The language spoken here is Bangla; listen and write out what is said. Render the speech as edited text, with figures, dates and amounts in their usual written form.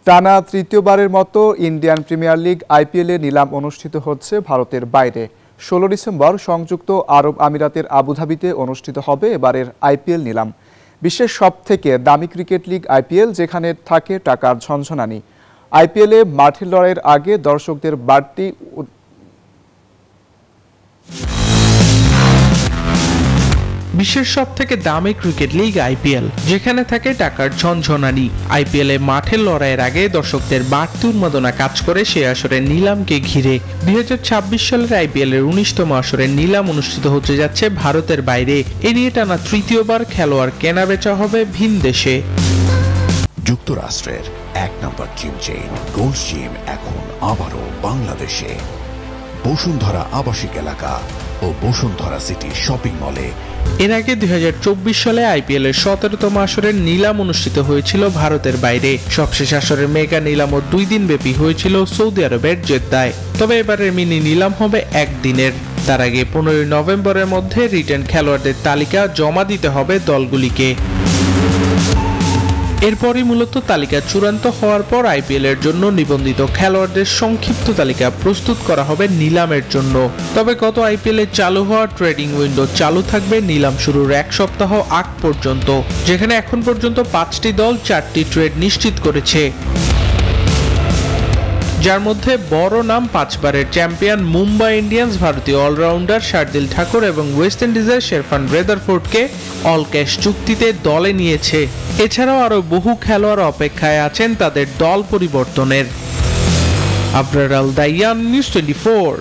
টানা তৃতীয়বারের মতো ইন্ডিয়ান প্রিমিয়ার লিগ আইপিএলে নিলাম অনুষ্ঠিত হচ্ছে ভারতের বাইরে। 16 ডিসেম্বর সংযুক্ত আরব আমিরাতের আবুধাবিতে অনুষ্ঠিত হবে এবারের আইপিএল নিলাম। বিশ্বের সবথেকে দামি ক্রিকেট লিগ আইপিএল, যেখানে থাকে টাকার ঝনঝনানি। আইপিএলে মাঠের লড়াইয়ের আগে দর্শকদের বাড়তি বিশ্বের সবথেকে দামি ক্রিকেট লিগ আইপিএল, যেখানে থাকে টাকার ঝনঝনানি। আইপিএলে মাঠের লড়াইয়ের আগে দর্শকদের বাড়তি উন্মাদনা কাজ করে সে আসরের নিলামকে ঘিরে। 2026 সালের আইপিএল এর 19তম আসরের নিলাম অনুষ্ঠিত হতে যাচ্ছে ভারতের বাইরে। এ নিয়ে টানা তৃতীয়বার খেলোয়াড় কেনা বেচা হবে ভিন দেশে। যুক্তরাষ্ট্রের 1 নম্বর জিম চেইন গোল্ড জিম এখন আবারও বাংলাদেশে। বসুন্ধরা আবাসিক এলাকা ও বসুন্ধরা সিটি শপিং মলে। এর আগে 2024 সালে আইপিএল এর 17তম আসরের নিলাম অনুষ্ঠিত হয়েছিল ভারতের বাইরে। সবশেষ আসরের মেগা নিলামও 2 দিন ব্যাপী হয়েছিল সৌদি আরবের জেদ্দায়। তবে এবারের মিনি নিলাম হবে একদিনের। তার আগে 15 নভেম্বরের মধ্যে রিটেন খেলোয়াড়দের তালিকা জমা দিতে হবে দলগুলিকে। এরপরই মূলত তালিকা চূড়ান্ত হওয়ার পর আইপিএল এর জন্য নিবন্ধিত খেলোয়াড়দের সংক্ষিপ্ত তালিকা প্রস্তুত করা হবে নিলামের জন্য। তবে গত আইপিএল এ চালু হওয়া ট্রেডিং উইন্ডো চালু থাকবে নিলাম শুরুর 1 সপ্তাহ আগ পর্যন্ত, যেখানে এখন পর্যন্ত 5টি দল 4টি ট্রেড নিশ্চিত করেছে, যার মধ্যে বড় নাম 5 বারের চ্যাম্পিয়ন মুম্বাই ইন্ডিয়ান্স ভারতীয় অলরাউন্ডার শার্দিল ঠাকুর এবং ওয়েস্ট ইন্ডিজের শেরফান রেদারফোর্ডকে অল ক্যাশ চুক্তিতে দলে নিয়েছে। এছাড়াও আরও বহু খেলোয়াড় অপেক্ষায় আছেন তাদের দল পরিবর্তনের। আবরার আল দাইয়ান, নিউজ 24।